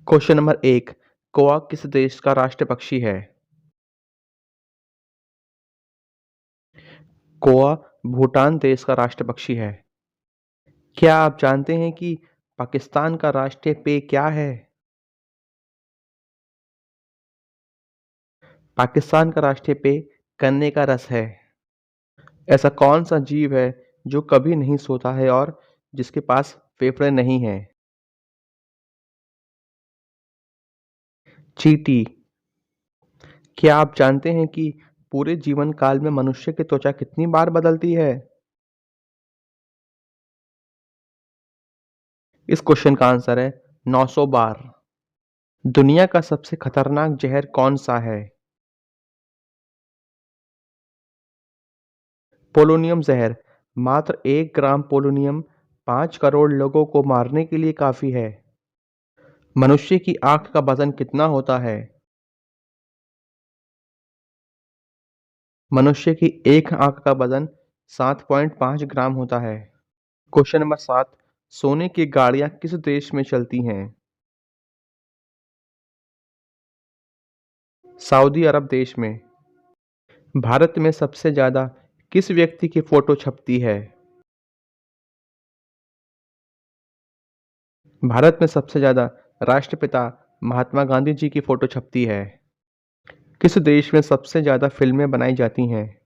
Question number 1। Goa किस देश का राष्ट्रीय पक्षी है? गोवा भूटान देश का राष्ट्रीय पक्षी है। क्या आप जानते हैं कि पाकिस्तान का राष्ट्रीय पेय क्या है? पाकिस्तान का राष्ट्रीय पेय गन्ने का रस है। ऐसा कौन सा जीव है जो कभी नहीं सोता है और जिसके पास फेफड़े नहीं हैं? चींटी। क्या आप जानते हैं कि पूरे जीवन काल में मनुष्य की त्वचा कितनी बार बदलती है? इस क्वेश्चन का आंसर है 900 बार। दुनिया का सबसे खतरनाक जहर कौन सा है? पोलोनियम जहर। मात्र 1 ग्राम पोलोनियम 5 करोड़ लोगों को मारने के लिए काफी है। मनुष्य की आंख का वजन कितना होता है? मनुष्य की एक आंख का वजन 7.5 ग्राम होता है। Question number 7। सोने की गाड़ियां किस देश में चलती हैं? सऊदी अरब देश में। भारत में सबसे ज्यादा किस व्यक्ति की फोटो छपती है? भारत में सबसे ज्यादा राष्ट्रपिता महात्मा गांधी जी की फोटो छपती है। किस देश में सबसे ज्यादा फिल्में बनाई जाती हैं?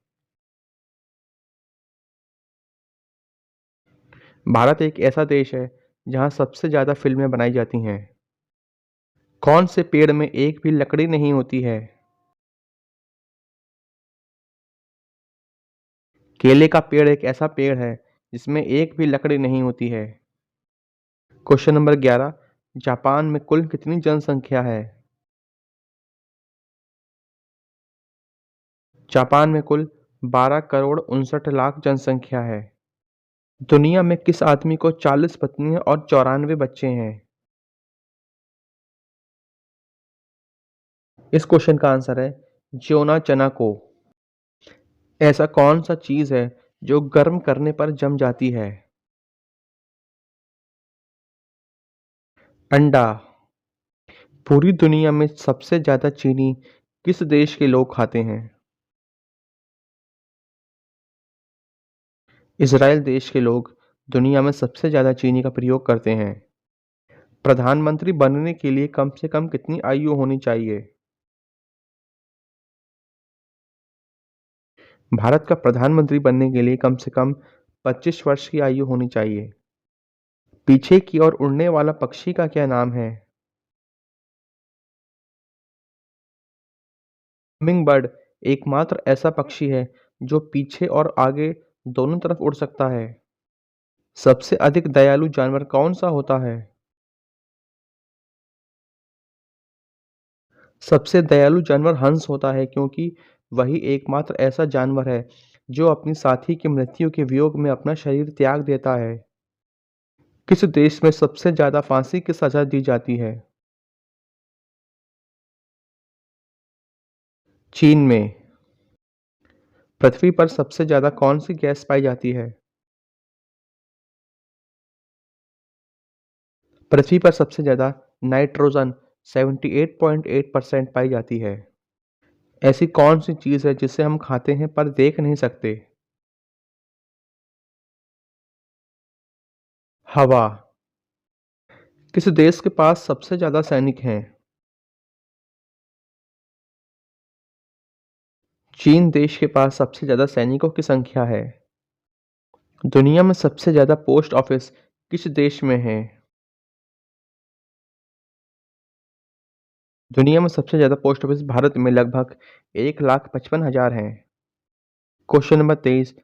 भारत एक ऐसा देश है जहां सबसे ज्यादा फिल्में बनाई जाती हैं। कौन से पेड़ में एक भी लकड़ी नहीं होती है? केले का पेड़ एक ऐसा पेड़ है जिसमें एक भी लकड़ी नहीं होती है। Question number 11। जापान में कुल कितनी जनसंख्या है? जापान में कुल 12 करोड़ 59 लाख जनसंख्या है। दुनिया में किस आदमी को 40 पत्नियां और 94 बच्चे हैं? इस क्वेश्चन का आंसर है जियोना चनाको। ऐसा कौन सा चीज है जो गर्म करने पर जम जाती है? अंडा। पूरी दुनिया में सबसे ज्यादा चीनी किस देश के लोग खाते हैं? इजराइल देश के लोग दुनिया में सबसे ज्यादा चीनी का प्रयोग करते हैं। प्रधानमंत्री बनने के लिए कम से कम कितनी आयु होनी चाहिए? भारत का प्रधानमंत्री बनने के लिए कम से कम 25 वर्ष की आयु होनी चाहिए। पीछे की ओर उड़ने वाला पक्षी का क्या नाम है? हमिंग बर्ड एकमात्र ऐसा पक्षी है जो पीछे और आगे दोनों तरफ उड़ सकता है। सबसे अधिक दयालु जानवर कौन सा होता है? सबसे दयालु जानवर हंस होता है क्योंकि वही एकमात्र ऐसा जानवर है जो अपनी साथी की मृत्यु के वियोग में अपना शरीर त्याग देता है। किस देश में सबसे ज्यादा फांसी की सजा दी जाती है? चीन में। पृथ्वी पर सबसे ज्यादा कौन सी गैस पाई जाती है? पृथ्वी पर सबसे ज्यादा नाइट्रोजन 78.8% पाई जाती है। ऐसी कौन सी चीज है जिसे हम खाते हैं पर देख नहीं सकते? हवा। किस देश के पास सबसे ज्यादा सैनिक हैं? चीन देश के पास सबसे ज्यादा सैनिकों की संख्या है। दुनिया में सबसे ज्यादा पोस्ट ऑफिस किस देश में है? दुनिया में सबसे ज्यादा पोस्ट ऑफिस भारत में लगभग 1,55,000 हैं। Question number 23।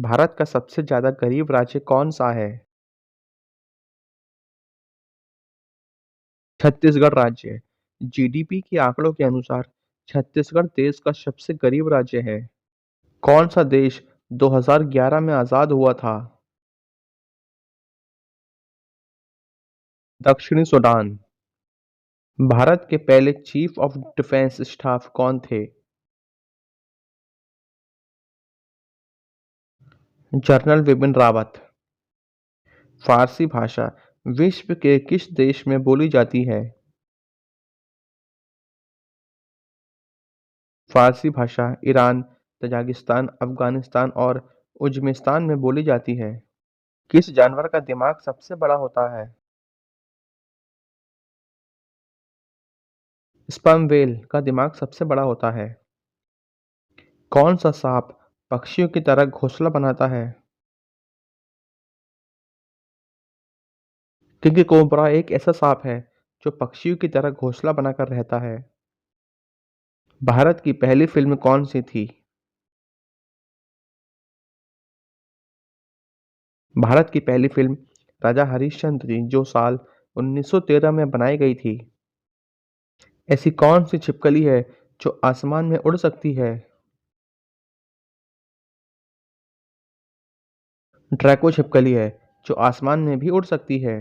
भारत का सबसे ज्यादा गरीब राज्य कौन सा है? छत्तीसगढ़ राज्य। जीडीपी के आंकड़ों के अनुसार छत्तीसगढ़ देश का सबसे गरीब राज्य है। कौन सा देश 2011 में आजाद हुआ था? दक्षिणी सूडान। भारत के पहले चीफ ऑफ डिफेंस स्टाफ कौन थे? जनरल बिपिन रावत। फारसी भाषा विश्व के किस देश में बोली जाती है? फ़ारसी भाषा ईरान, तजाकिस्तान, अफ़गानिस्तान और उज़्बेकिस्तान में बोली जाती है। किस जानवर का दिमाग सबसे बड़ा होता है? स्पर्म व्हेल का दिमाग सबसे बड़ा होता है। कौन सा सांप पक्षियों की तरह घोंसला बनाता है? किंग कोबरा एक ऐसा सांप है जो पक्षियों की तरह घोंसला बनाकर रहता है। भारत की पहली फिल्म कौन सी थी? भारत की पहली फिल्म राजा हरिश्चंद्र थी जो साल 1913 में बनाई गई थी। ऐसी कौन सी छिपकली है जो आसमान में उड़ सकती है? ड्रैको छिपकली है जो आसमान में भी उड़ सकती है।